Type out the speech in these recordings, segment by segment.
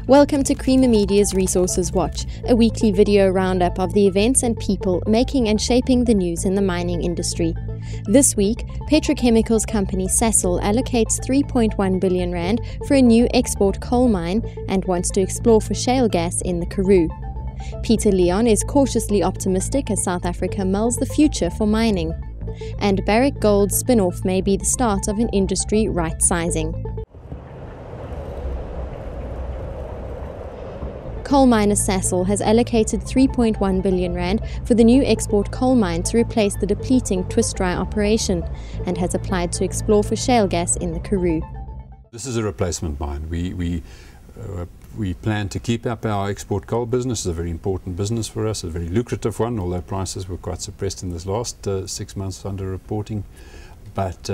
Welcome to Creamer Media's Resources Watch, a weekly video roundup of the events and people making and shaping the news in the mining industry. This week, Petrochemicals company Sasol allocates 3.1 billion rand for a new export coal mine and wants to explore for shale gas in the Karoo. Peter Leon is cautiously optimistic as South Africa mulls the future for mining. And Barrick Gold's spin-off may be the start of an industry right-sizing. Coal miner Sasol has allocated 3.1 billion rand for the new export coal mine to replace the depleting twist-dry operation and has applied to explore for shale gas in the Karoo. This is a replacement mine. We plan to keep up our export coal business. It's a very important business for us, a very lucrative one, although prices were quite suppressed in this last 6 months under reporting. But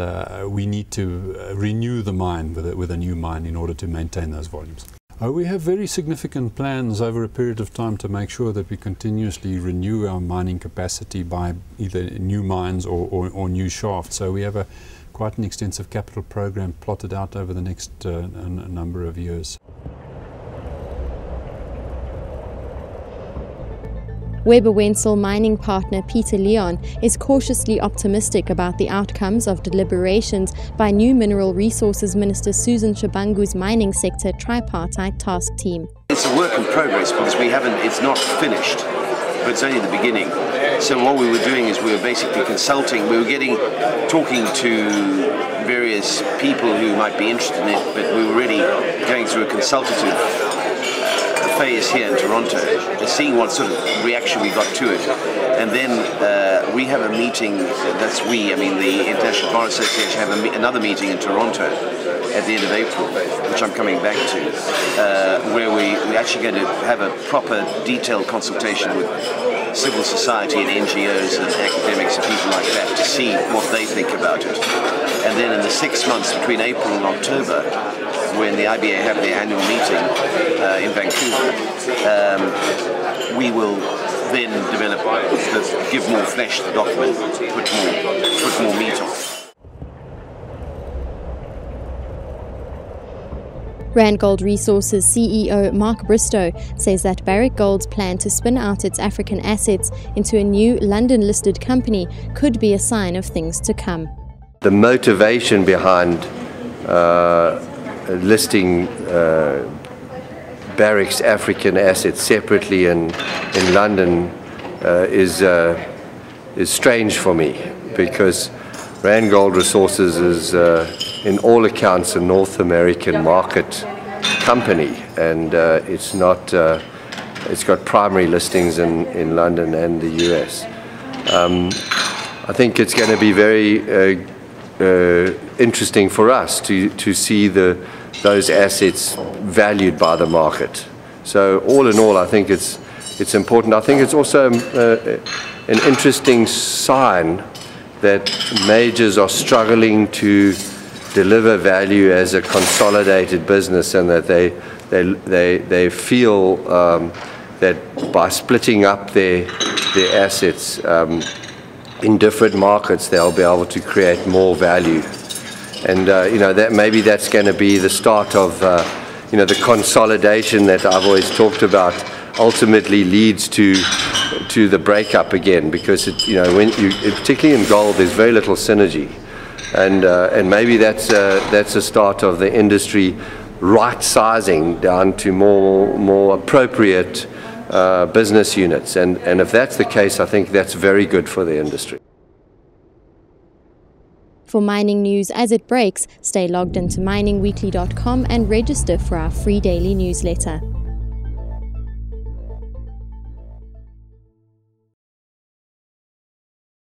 we need to renew the mine with a new mine in order to maintain those volumes. We have very significant plans over a period of time to make sure that we continuously renew our mining capacity by either new mines or new shafts. So we have quite an extensive capital program plotted out over the next number of years. Weber Wenzel mining partner Peter Leon is cautiously optimistic about the outcomes of deliberations by new Mineral Resources Minister Susan Shabangu's mining sector tripartite task team. It's a work in progress because it's not finished, but it's only the beginning. So what we were doing is we were basically consulting, talking to various people who might be interested in it, but we were really going through a consultative phase here in Toronto, seeing what sort of reaction we got to it. And then we have a meeting, the International Bar Association have another meeting in Toronto at the end of April, which I'm coming back to, where we're actually going to have a proper detailed consultation with civil society and NGOs and academics and people like that to see what they think about it. And then in the 6 months between April and October, when the IBA have their annual meeting in Vancouver, we will then give more flesh to the document, put more meat on it. Randgold Resources CEO Mark Bristow says that Barrick Gold's plan to spin out its African assets into a new London-listed company could be a sign of things to come. The motivation behind listing Barrick's African assets separately in London is strange for me, because Randgold Resources is in all accounts a North American market company, and it's got primary listings in London and the US. I think it's going to be very interesting for us to see those assets valued by the market. So all in all, I think it's important. I think it's also an interesting sign that majors are struggling to deliver value as a consolidated business, and that they feel that by splitting up their assets in different markets, they'll be able to create more value. And that maybe that's going to be the start of the consolidation that I've always talked about. Ultimately leads to the breakup again, because particularly in gold, there's very little synergy, and maybe that's a start of the industry right-sizing down to more appropriate business units, and if that's the case, I think that's very good for the industry. For mining news as it breaks, stay logged into miningweekly.com and register for our free daily newsletter.